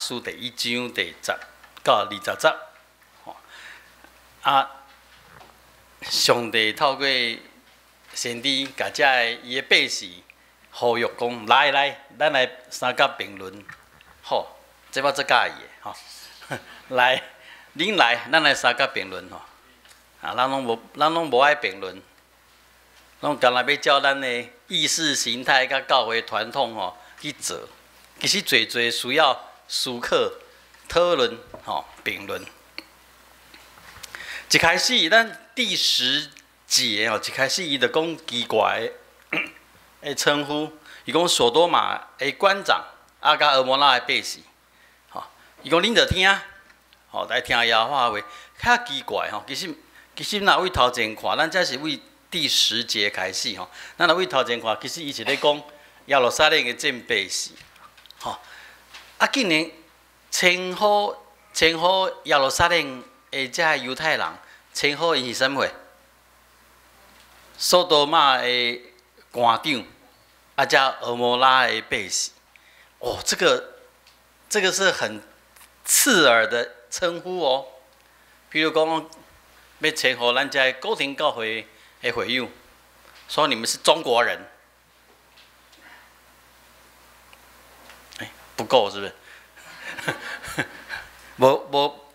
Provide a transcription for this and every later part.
书第1章第10到20节。上帝透过先知，甲遮个伊个百姓呼吁讲：来，咱来三角评论。好，这我最介意的吼。来，恁来，咱来三角评论吼。咱拢无爱评论，拢干那要照咱的意识形态甲教会传统吼去做。其实做需要思考、讨论、评论。一开始，咱第10节一开始伊就讲奇怪的称呼，伊讲索多玛的馆长，甲俄摩拉的百姓，伊讲恁着听，来听耶和华话，较奇怪其实若为头前看，咱这是为第10节开始咱若为头前看，其实伊是咧讲耶路撒冷的这百姓，竟然称呼耶路撒冷的这犹太人，称呼伊是啥物？索多玛的官长，加俄摩拉的百姓。这个是很刺耳的称呼哦。比如讲，要称呼咱这古亭教会的会友，说你们是中国人，不够是不是？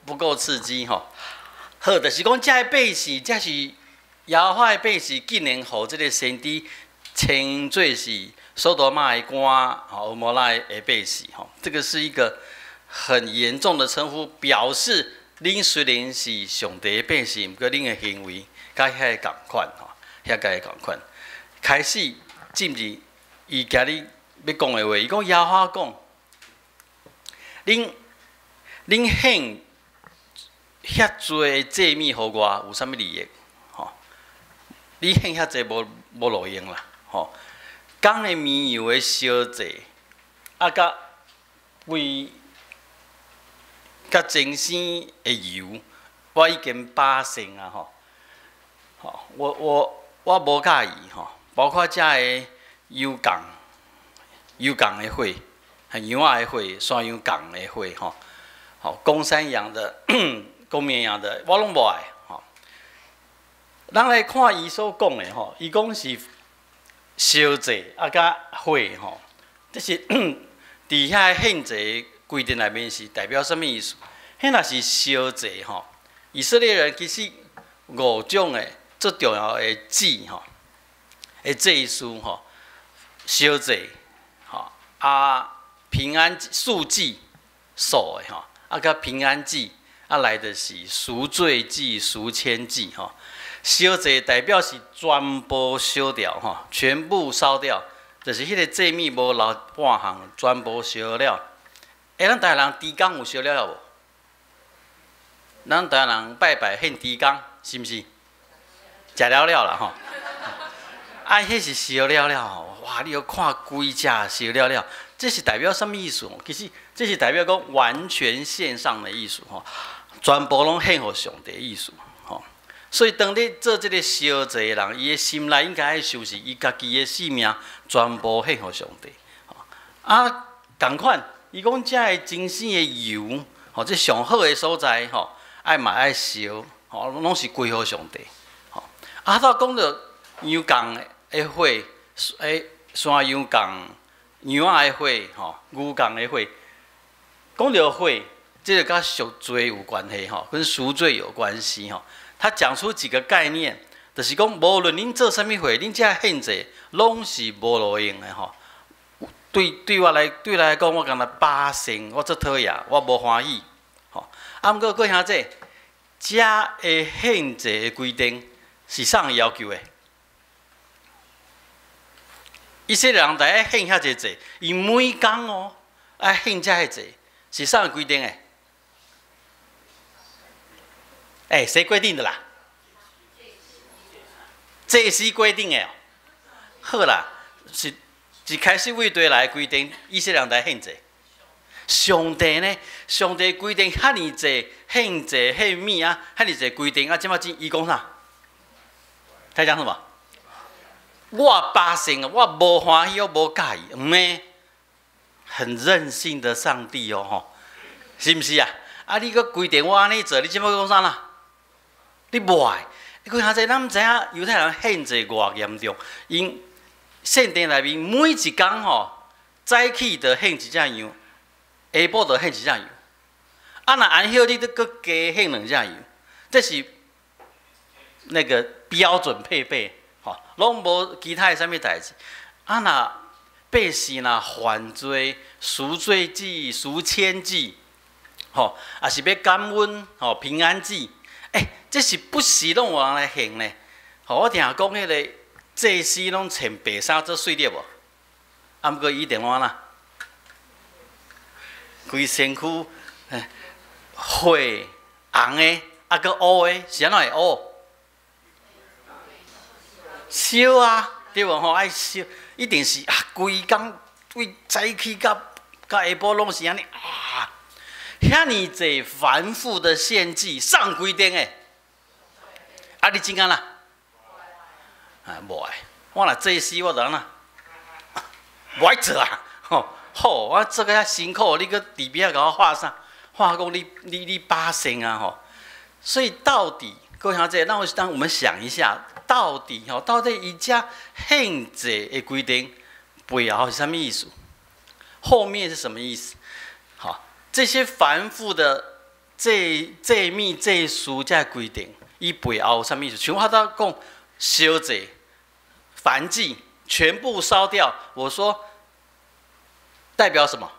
不够刺激吼。好，就是讲这百姓，这是耶和华的百姓，竟然互这个先知称作是索多玛的官，俄摩拉的百姓这个是一个很严重的称呼，表示恁虽然是上帝的百姓，不过恁的行为甲遐个共款遐个共款。开始进入伊家己要讲的话，伊讲耶和华讲。恁献遐济祭物互我，有啥物利益？你献遐济无路用啦，讲的绵油的烧祭，甲精鲜的油，我已经把成啊我无介意包括遮个油港的火。羊仔的火、山羊港的火，公山羊的、公绵羊的，我拢无爱。咱来看伊所讲的伊讲是烧祭甲火这是伫遐献祭规定内面是代表什么意思？迄若是烧祭以色列人其实5种的最重要的祭的祭司烧祭平安赎祭素的甲平安祭来的是赎罪祭、赎愆祭烧祭代表是全部烧掉全部烧掉，就是迄个祭物无留半项，全部烧了。咱台湾人猪公有烧了无？咱台湾人拜拜献猪公，是毋是？食了啦迄是烧了哇！你要看几只烧了。这是代表什么意思？其实这是代表讲完全献上的意思全部拢献给上帝的意思所以当你做这个烧祭的人，伊的心内应该爱想是伊家己的性命全部献给上帝同款，伊讲遮个精鲜的油这上好的所在爱嘛爱烧拢是归给上帝到讲到羊共的火山羊共。羊仔的火，牛共的火，讲到火，这个跟赎罪有关系跟赎罪有关系他讲出几个概念，就是讲，无论恁做啥物货，恁这献祭拢是无路用的对我来讲，我感觉把成，我做讨厌，我无欢喜毋过各兄弟，这个献祭的规定是啥要求的？以色列人在爱献遐济祭，伊每工爱献遮个祭，是啥规定的？谁规定的啦？祭司规定的好啦，是一开始为对来规定，以色列人在献祭。上帝呢？上帝规定遐尼济献祭献物遐尼济规定即马伊讲啥？他讲什么？我百姓，我无欢喜，我无介意，很任性的上帝是毋是啊？啊，你搁规定我安尼做，你即摆讲啥啦？你无爱。佢下在咱毋知影犹太人限制偌严重，因圣殿内面每一工吼，早起就献一只羊，下晡就献一只羊。啊，若按休你都搁加献2只羊，这是那个标准配备，吼，拢无其他的啥物代志。啊，若百姓若犯罪、赎罪祭、赎愆祭，吼，也是要感恩，吼，平安祭。这是不时拢有人来献呢。吼，我听讲迄个祭司拢穿白衫做水滴无？啊，毋过伊定安啦，规身躯血红的，啊，搁乌的，是安怎会乌？烧啊，对无吼？爱烧，一定是啊，规工为早起到下晡拢是安尼啊。遐尼济繁复的献祭，上规定诶。啊，你真干啦？啊，无爱。我若祭司，我就安那，无爱做啊。吼，好，我做个遐辛苦，你搁伫边仔甲我画啥？画讲你把生啊吼。所以到底各位兄弟，让我们想一下，到底伊遮献祭的规定背后是什么意思？后面是什么意思？好，这些繁复的祭密祭俗这规定。伊背后有啥意思？像我在讲烧祭、燔祭，全部烧掉。我说代表什么？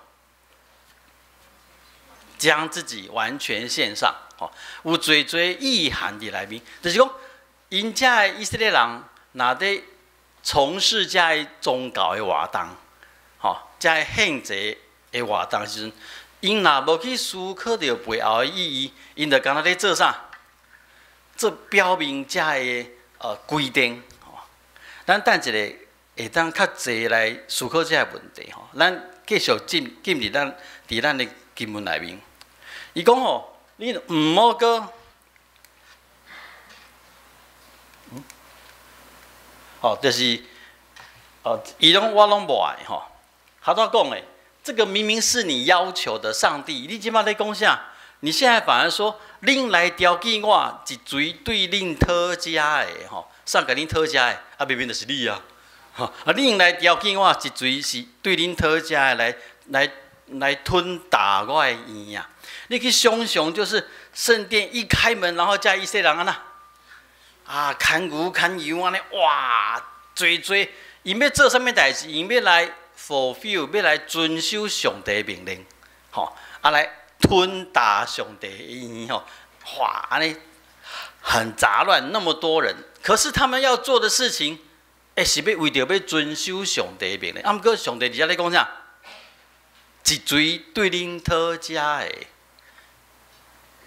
将自己完全献上。吼，有侪侪意涵伫内面，就是讲，因遮的以色列人若伫从事遮的宗教的活动，吼，遮的献祭的活动时阵，因若无去思考到背后的意义，因就干那咧做啥？这表明遮的规定，吼，咱等一下会当较济来思考这个问题，吼。咱继续进入咱的经文内面。伊讲吼，你毋好搁，吼，就是伊拢我拢无爱吼。他怎讲诶？这个明明是你要求的，上帝，你即摆在讲啥？你现在反而说，恁来调剂我一嘴对恁讨家的吼，上给恁讨家的，啊明明就是你啊，吼啊恁来调剂我一嘴是对恁讨家的来吞打我的盐啊！你去想想，就是圣殿一开门，然后叫以色列人安那啊，牵牛牵羊安尼，哇，做，因要做啥物代志？因要来 fulfill， 要来遵守上帝的命令，吼啊来。吞打上帝的意吼，哇，安尼很杂乱，那么多人，可是他们要做的事情，是要为着要遵守上帝的命令。啊，毋过上帝伫遮咧讲啥？一嘴对恁讨家的，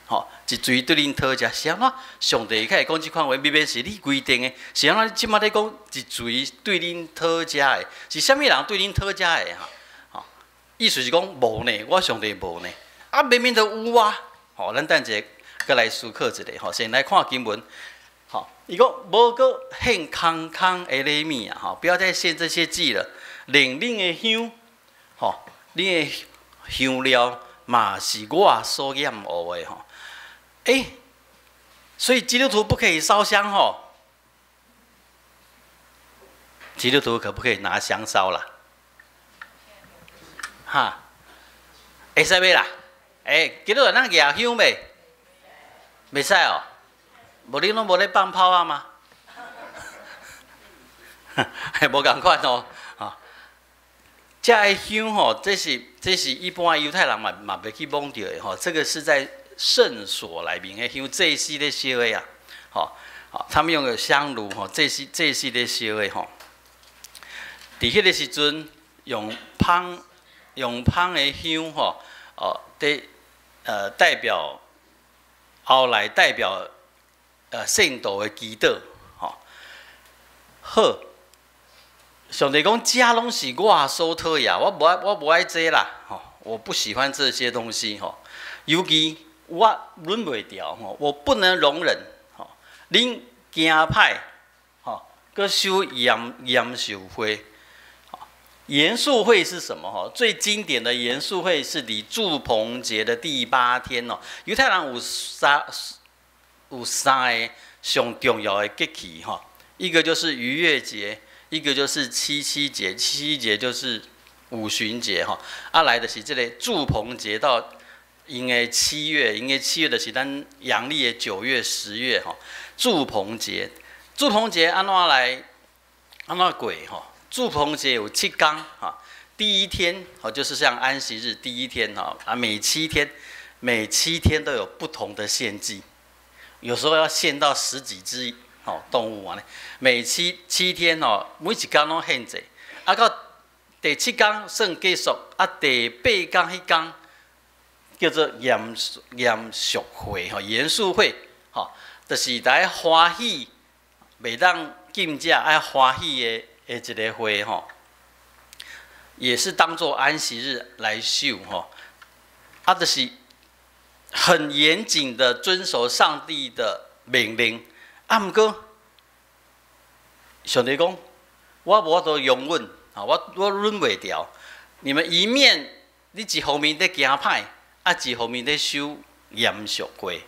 吼，一嘴对恁讨家，是安怎？上帝开始讲即款话，明明是你规定的，是安怎？即马咧讲一嘴对恁讨家的，是啥物人对恁讨家的哈？吼，意思是讲无呢，我上帝无呢。啊，明明就有啊！吼，咱等者搁来思考一下。吼，先来看经文。吼，伊讲无搁献空空的礼物啊！吼，不要再献这些祭了。令恁的香，吼，恁的香料嘛是我所厌恶的吼。所以基督徒不可以烧香吼。基督徒可不可以拿香烧啦？哈，会使袂啦？基督徒咱举香袂？袂使哦。无你拢无咧放炮啊吗？无共款哦。啊，这个香吼，这是一般犹太人嘛袂去摸到的吼。这个是在圣所内面的香，祭司咧烧的啊。好，他们用个香炉吼，祭司咧烧的吼。伫迄个时阵用香的香吼，代表后来代表圣道的祈祷，吼。好，上帝讲家拢是我所讨厌，我无爱这啦，吼，我不喜欢这些东西，吼。尤其我忍袂掉，吼，我不能容忍，吼。恁惊歹，吼，搁受严受罚，吼。严肃会是什么？哈，最经典的严肃会是伫祝棚节的第8天哦。犹太人有三个上重要的节期哈，一个就是逾越节，一个就是七七节，七七节就是五旬节哈。来的是这个祝棚节到因为7月，因为7月的是咱阳历的9月、10月哈。祝棚节，祝棚节安怎来安怎过哈？祝棚节有7天哈，第一天就是像安息日第一天哈每7天都有不同的献祭，有时候要献到10几只动物啊，每七天每一天拢献祭，到第7天算结束，第8天迄天叫做严肃会严肃会就是大家欢喜，袂当禁食，爱欢喜的一个会也是当作安息日来守就是很严谨的遵守上帝的命令。毋过，上帝讲，我无法度容忍我忍袂掉。你们一面你一方面在行歹，一方面在守严肃会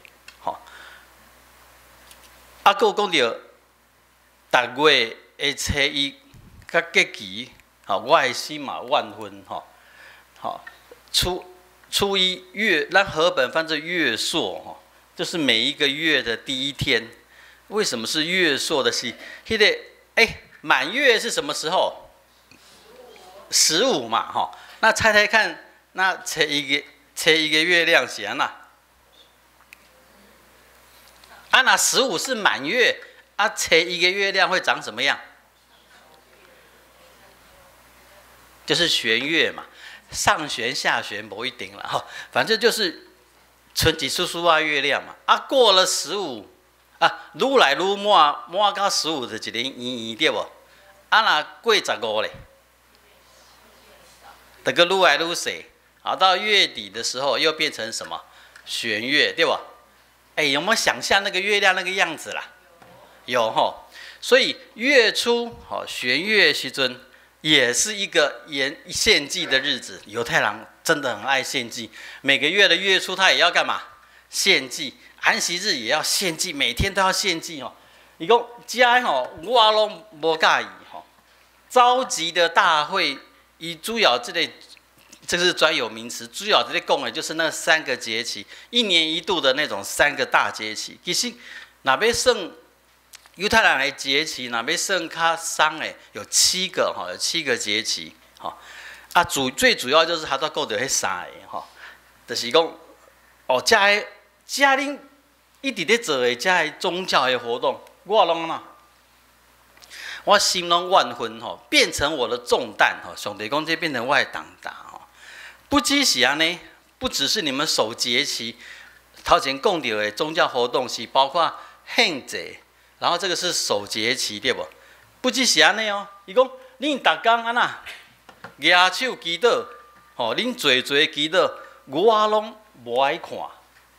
佫讲到逐月的初1甲节期，我的心嘛万分初一月，咱和本翻作月朔就是每一个月的第一天。为什么是月朔的是？迄个满月是什么时候？15嘛那猜猜看，那初一个月亮是安那？那15是满月，初一个月亮会长什么样？就是弦月嘛，上弦下弦不一定了反正就是春季叔叔月亮嘛。过了15愈来愈满到15就一个圆圆对不？若过15咧，就个愈来愈细到月底的时候又变成什么？弦月对不？有没有想象那个月亮那个样子啦？有所以月初弦月时阵也是一个献祭的日子。犹太人真的很爱献祭，每个月的月初他也要干嘛？献祭。安息日也要献祭，每天都要献祭伊讲这我拢无介意召集的大会，伊主要这是专有名词，主要在讲的就是那3个节期，一年一度的那种3个大节期。其实，若要算犹太人的节期，若要算较松的，有7个有7个节期最主要就是他都顾到迄3个就是讲这恁一直在做的这宗教的活动，我拢我心拢万分变成我的重担上帝讲这变成我的重担不只是安尼，不只是你们守节期，头前讲到的宗教活动是包括献祭，然后这个是守节期对不？不只是安尼伊讲恁逐天安那举手祈祷恁做祈祷，我拢无爱看，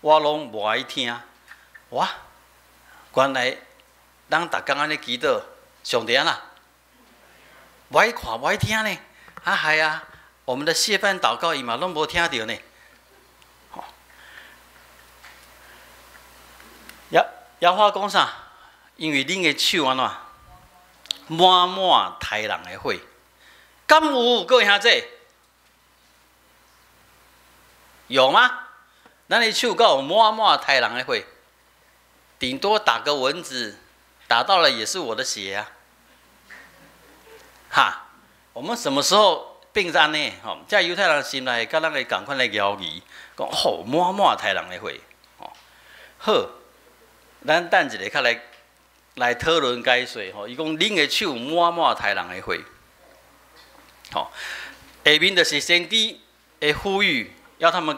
我拢无爱听。哇，原来咱逐天安尼祈祷，上帝啊，无爱看无爱听呢？系啊。我们的谢饭祷告伊嘛拢无听到呢，耶和华讲啥？因为恁的手安怎满满杀人的火，敢有各位兄弟？有吗？咱的手敢有满满杀人的火？顶多打个蚊子，打到了也是我的血我们什么时候？变成安尼这犹太人心内甲咱会共款来摇疑，讲满满杀人的火好，咱等一下较来讨论解说伊讲恁的手满满杀人的火下面就是先知的呼吁，要他们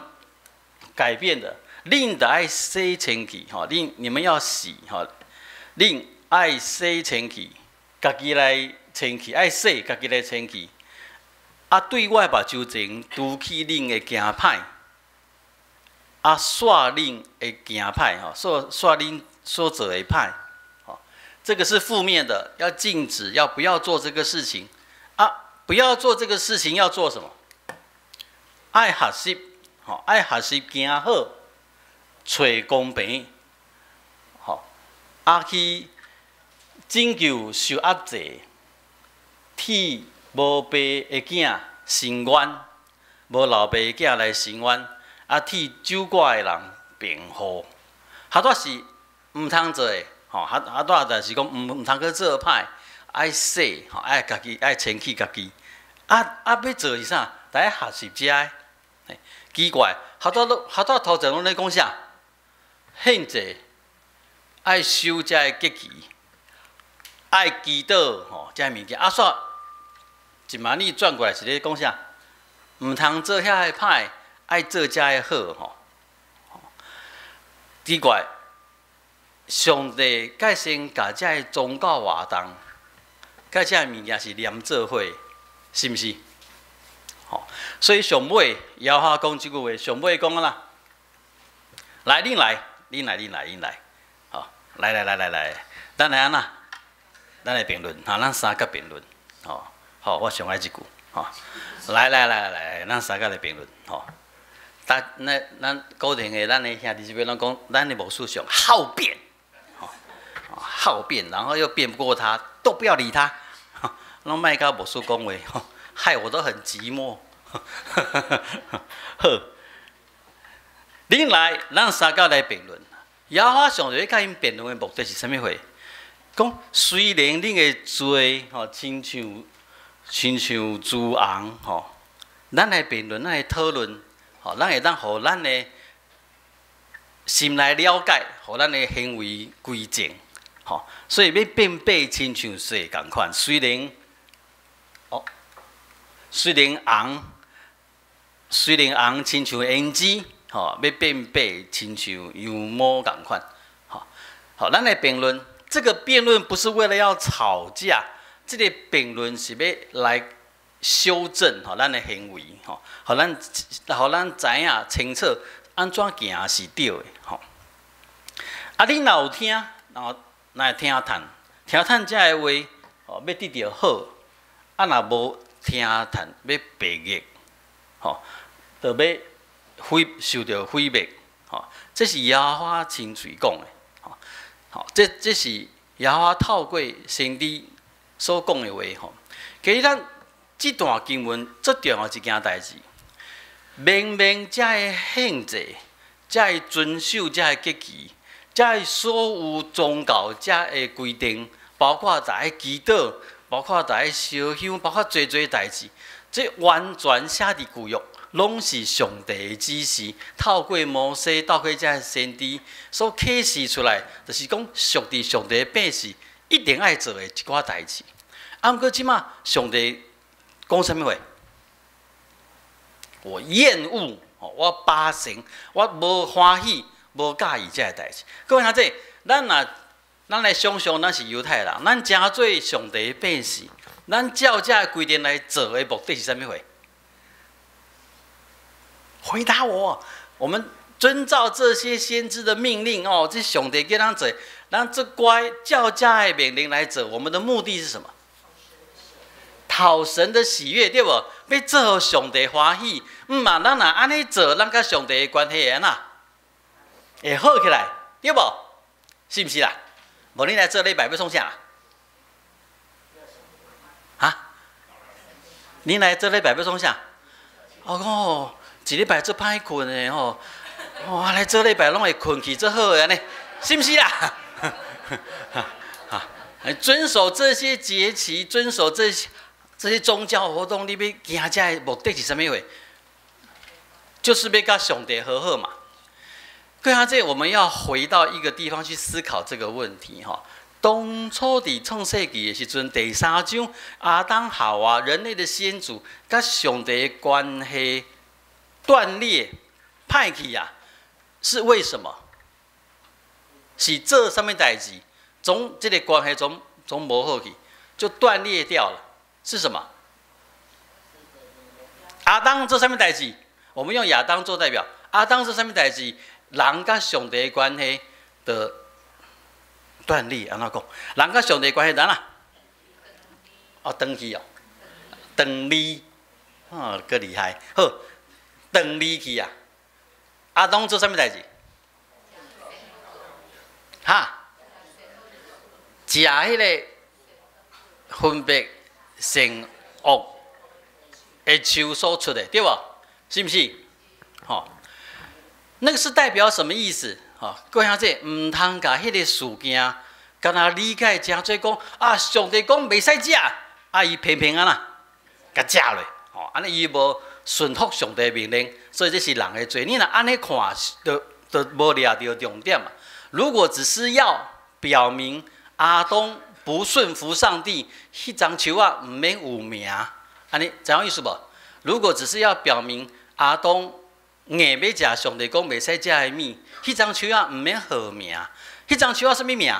改变的，恁得爱洗清气你们要洗恁爱洗清气，家己来清气，爱洗家己来清气。对外目睭前除去恁的行歹，煞恁的行歹煞恁所做的歹这个是负面的，要禁止，要不要做这个事情不不要做这个事情，要做什么？爱学习，爱学习行好，找公平，去拯救受压者，替无爸的囝伸冤，无老爸的囝来伸冤，替酒馆的人辩护。好多是毋通做的，好多就是讲毋通去做歹，爱洗，爱家己爱清气家己。要做是啥？大家学习遮的。奇怪，好多头前拢咧讲啥？献祭爱守遮的节期，爱祈祷遮物件。煞一万里转过来是咧讲啥？毋通做遐个歹，爱做遮个好奇怪，上帝该先甲遮个宗教活动，甲遮个物件是连做伙，是毋是？所以上尾耶和华讲即句话，上尾讲啊啦，来，恁来，来，咱来安那，咱来评论，咱三个评论，好，我上爱即句，来，咱三个来评论，咱固定的，咱的兄弟姐妹拢讲，咱的魔术上好辩，好辩，然后又辩不过他，都不要理他，拢卖甲魔术讲话，害我都很寂寞。好，恁来，咱三个来评论。耶和华上帝甲因辩论的目的是啥物货？讲虽然恁的罪亲像猪红咱来辩论，咱来讨论，咱会当互咱的心来了解，互咱的行为规正，所以要变白亲像水共款。虽然红亲像胭脂，要变白亲像羊毛共款。好，咱来辩论。这个辩论不是为了要吵架，这个辩论是要来修正咱的行为，互咱知影清楚安怎行是对的。你若有听，若会听趁这个话，要得到好。若无听趁要白眼，就要受到毁灭。这是耶和华亲嘴讲的。这是耶和华透过先知所讲的话。其实咱这段经文最重要一件代志，明才会献祭，才会遵守这个节期，才会所有宗教这个规定，包括在祈祷，包括在烧香，包括做代志，这完全写伫旧约。拢是上帝的指示，透过摩西，透过这先知所启示出来，就是讲属伫上帝的百姓一定爱做的一寡代志。毋过即马上帝讲啥物话？我厌恶，我巴成，我无欢喜，无介意这个代志。各位兄弟，咱来想想，咱是犹太人，咱诚做上帝的百姓，咱照这个规定来做的目的是啥物话？回答我，我们遵照这些先知的命令这上帝叫咱做，咱这乖照这的命令来做，我们的目的是什么？讨神的喜悦，对不？要做上帝欢喜，咱若安尼做，咱甲上帝的关系会安那？会好起来，对不？是不是啦？无你来做礼拜要创啥？你来做礼拜要创啥？一礼拜做歹困的来做礼拜拢会困去，做好的安尼，是不是啦？遵守这些节期，遵守这些宗教活动，你要行这目的是啥物话？就是要甲上帝和好嘛。各位兄弟，我们要回到一个地方去思考这个问题当初伫创世纪的时阵，第3章亚当夏娃人类的先祖甲上帝的关系断裂、歹去是为什么？是做什么代志？总这个关系总无好去，就断裂掉了。是什么？亚当做什么代志？我们用亚当做代表。亚当做什么代志？人甲上帝的关系的断裂，安怎讲？人甲上帝的关系哪啦？断去长离，够厉害。好，长离去啊。阿东做啥物代志？哈，食迄个分别善恶的树所出的，对不？是不是？好，那个是代表什么意思？各位兄弟，唔通甲迄个事件，敢若理解真侪讲啊，上帝讲袂使食，啊伊偏偏啦，甲食咧，安尼伊无顺服上帝命令，所以这是人的罪。你若安尼看，就无抓到重点嘛。如果只是要表明阿东不顺服上帝，迄张树啊唔免有名，安尼知影意思无？如果只是要表明阿东硬要食上帝讲袂使食的物，迄张树啊唔免号名，迄张树啊什么名？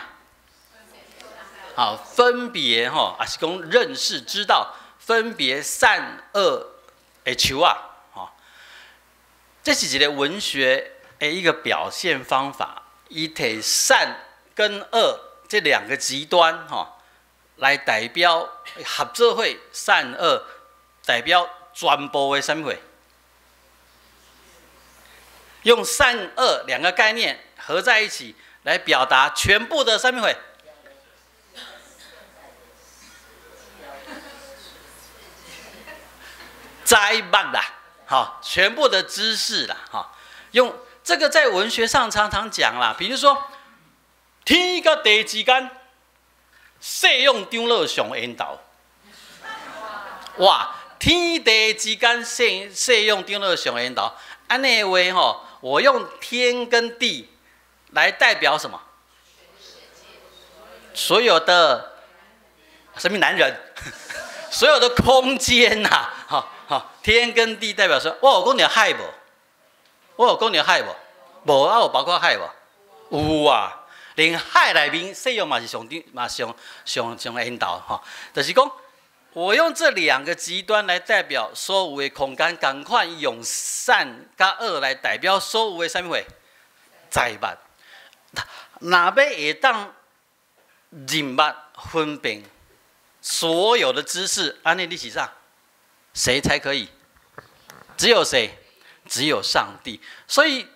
好，分别也是讲认识知道，分别善恶的树啊，这是一个文学的一个表现方法。以摕善跟恶这两个极端，来代表合作会善恶，代表全部的什么会？用善恶两个概念合在一起，来表达全部的什么会？灾难啦，全部的知识啦，用。这个在文学上常常讲啦，比如说天甲地之间，世用长老上缘投。哇，天地之间，世用长老上缘投。安尼话我用天跟地来代表什么？所有的什么男人，所有的空间呐，天跟地代表说，我有讲到海无？我有讲到海无？无啊，有包括海无？有啊，连海内面使用嘛是上缘投就是讲，我用这两个极端来代表所有的空间，同款用善甲恶来代表所有的什么货？财物。若要会当认捌分辨所有的知识，安尼你是啥？谁才可以？只有谁？只有上帝。所以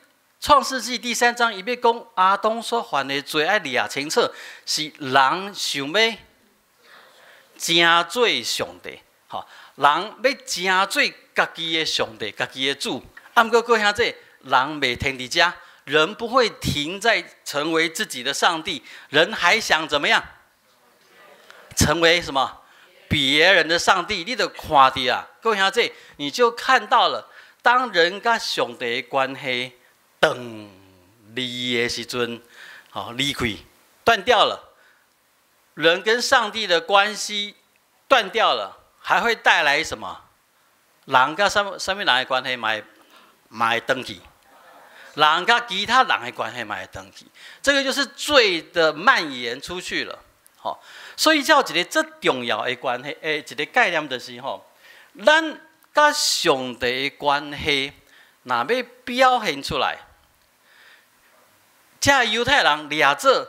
创世纪第3章，伊要讲阿东所犯的罪，爱掠清楚，是人想要成做上帝，人要成做家己的上帝，家己的主。不过各位兄弟，人未停伫遮，人不会停在成为自己的上帝，人还想怎么样？成为什么？别人的上帝。你就看到啊，各位兄弟，你就看到了，当人甲上帝的关系断离的时阵，离开断掉了，人跟上帝的关系断掉了，还会带来什么？人跟什么人的关系嘛会断去，人跟其他人的关系嘛会断去，这个就是罪的蔓延出去了。所以叫一个最重要的关系，一个概念就是咱甲上帝的关系，若要表现出来，这犹太人掠做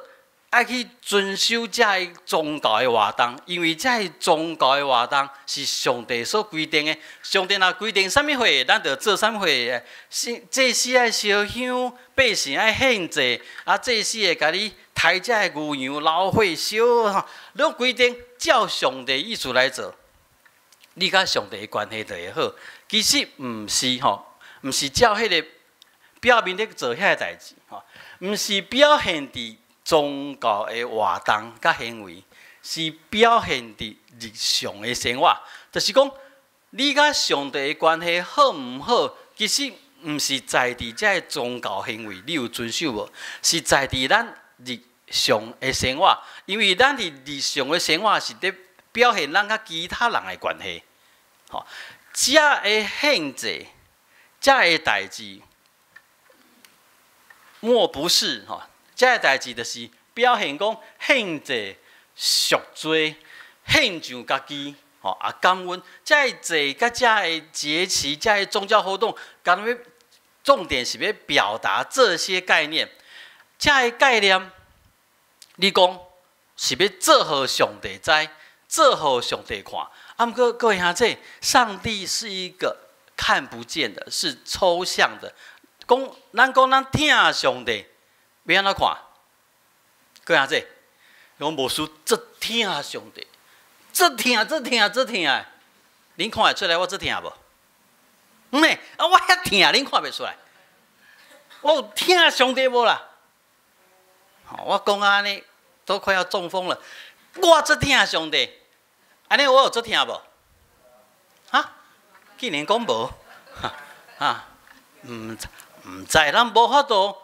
爱去遵守这宗教的活动，因为这宗教的活动是上帝所规定的。上帝若规定什么货，咱就做什么货。祭司爱烧香，百姓爱献祭，祭司会甲你抬这牛羊流血烧，你规定照上帝意思来做，你甲上帝的关系就会好。其实毋是毋是照迄个表面咧做遐个代志，毋是表现伫宗教的活动甲行为，是表现伫日常的生活。就是讲，你甲上帝的关系好毋好，其实毋是在伫这宗教行为你有遵守无，是在伫咱日常的生活。因为咱伫日常的生活是伫表现咱甲其他人的关系。这个献祭，这个代志，莫不是这个代志就是表现讲献祭赎罪，献上家己感恩。这个祭甲这个节期，这个宗教活动，干要重点是要表达这些概念。这个概念，你讲是要做互上帝知，做互上帝看。不过各位兄弟，上帝是一个看不见的，是抽象的。咱听上帝，要安怎看？各位兄弟，我无事这听上帝，这听，恁看会出来我这听无？唔係，我遐听，恁看袂出来。我有听上帝无啦？我讲安尼都快要中风了。我这听上帝，安尼我有这听无？哈？竟然讲无？唔知，咱无法度，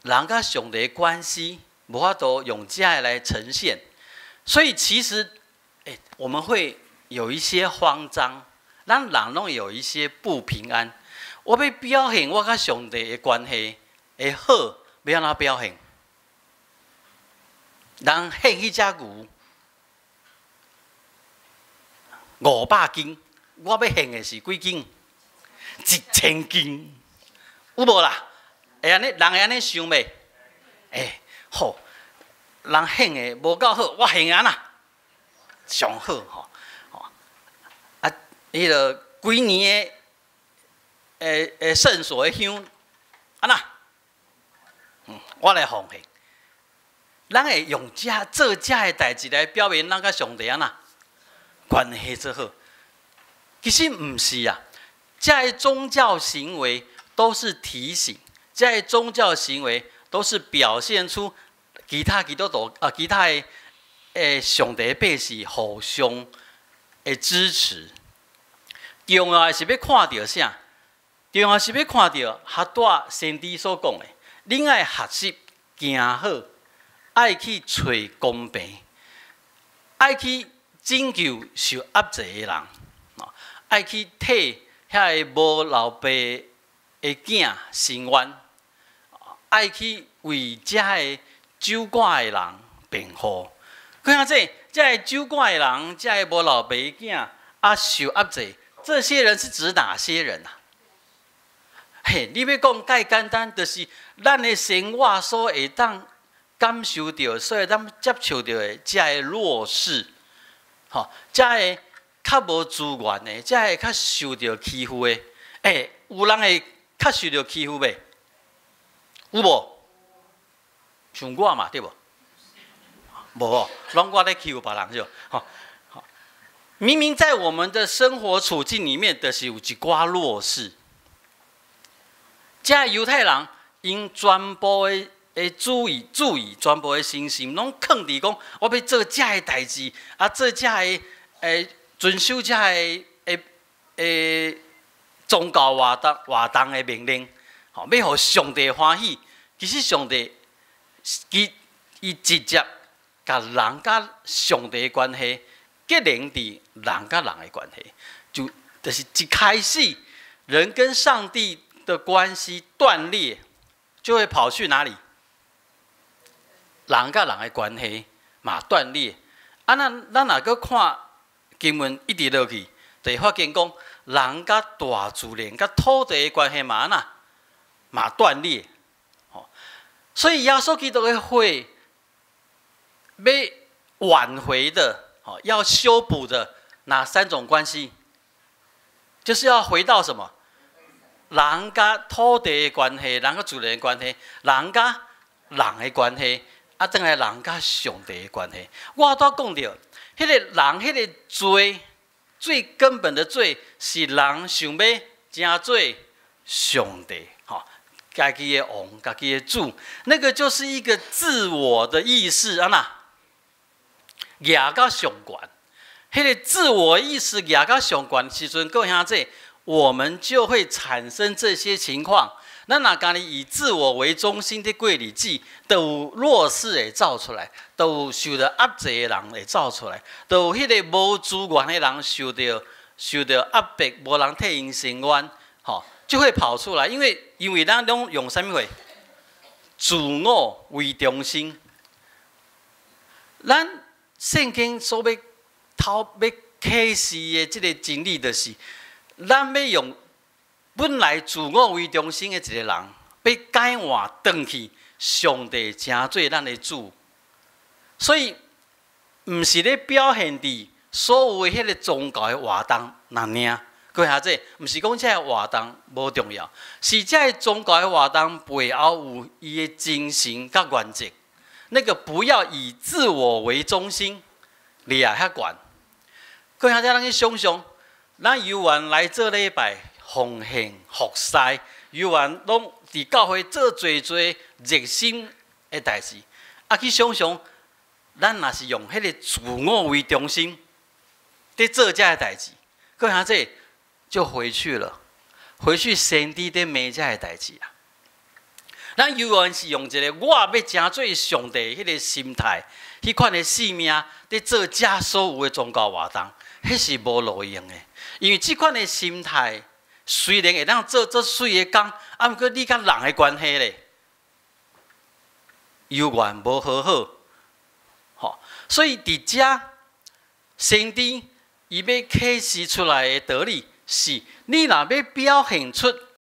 人甲上帝的关系无法度用这样来呈现，所以其实，我们会有一些慌张，咱人拢有一些不平安。我要表现我甲上帝的关系会好，要安怎表现？人献迄只牛500斤，我要献的是几斤？1000斤，有无啦？会安尼，人会安尼想袂？好，人献的无够好，我献安那上好吼。迄个几年的圣所的香，安那，我来奉献。咱会用做这的代志来表明咱甲上帝安那关系做好。其实唔是啊，这的宗教行为都是提醒，这的宗教行为都是表现出其他基督徒其他的上帝百姓互相的支持。重要的是要看到啥？重要是要看到哈大先知所讲的，恁爱学习行好，爱去找公平，爱去拯救受压制的人，爱去替遐个无老爸的囝伸冤，爱去为遮个酒馆的人辩护。看下这个酒馆的人，这个无老爸的囝受压制。这些人是指哪些人啊？你要讲介简单，就是咱的生活所会当感受到，所以咱接触到的这个弱势，这个较无资源的，这个较受到欺负的，有人会较受到欺负袂？有无？像我嘛，对无？无哦，拢我咧欺负别人就明明在我们的生活处境里面，就是有一寡弱势。这犹太人因全部的注意，全部的心拢放伫讲，我要做这的代志，做这的遵守这的宗教活动的命令，要互上帝欢喜。其实上帝伊直接甲人甲上帝的关系。结连伫人甲人的关系，就是一开始人跟上帝的关系断裂，就会跑去哪里？人甲人的关系嘛断裂。咱若搁看经文一直落去，就会发现讲人甲大自然、甲土地的关系嘛嘛断裂。所以耶稣基督的会要挽回的。要修补的哪3种关系？就是要回到什么？人甲土地的关系，人甲自然的关系，人甲人的关系，转来人甲上帝的关系。我都讲到，迄个人，迄个罪，最根本的罪是人想要成做上帝，家己的王，家己的主，那个就是一个自我的意识啊那。压到上悬，迄个自我意识压到上悬时阵，各位兄弟，我们就会产生这些情况。咱若家己以自我为中心的过日子，都有弱势会走出来，都有受到压制的人会走出来，都有迄个无资源的人受到压迫，无人替因伸冤，就会跑出来。因为咱拢用啥物话？自我为中心，咱。圣经所要启示的这个真理，就是咱要用本来自我为中心的一个人，要改换转去上帝成做咱的主。所以，唔是咧表现伫所有的迄个宗教的活动那领。各位兄弟，毋是讲这个活动无重要，是这个宗教的活动背后有伊的精神甲原则。那个不要以自我为中心，你啊遐悬。各位兄弟，咱去想想，咱游园来做礼拜、奉献、服侍，游园拢伫教会做侪热心的代志。啊，去想想，咱若是用迄个自我为中心，伫做遮个代志，各位兄弟。就回去了，回去先伫咧骂遮个代志啊！咱游园是用一个我要成做上帝迄个心态，迄款的性命伫做遮所有的宗教活动，迄是无路用的。因为即款的心态，虽然会当做水的工，啊，毋过你甲人的关系咧，游园无好好，吼，所以伫遮先伫伊要启示出来的道理。是，你若要表现出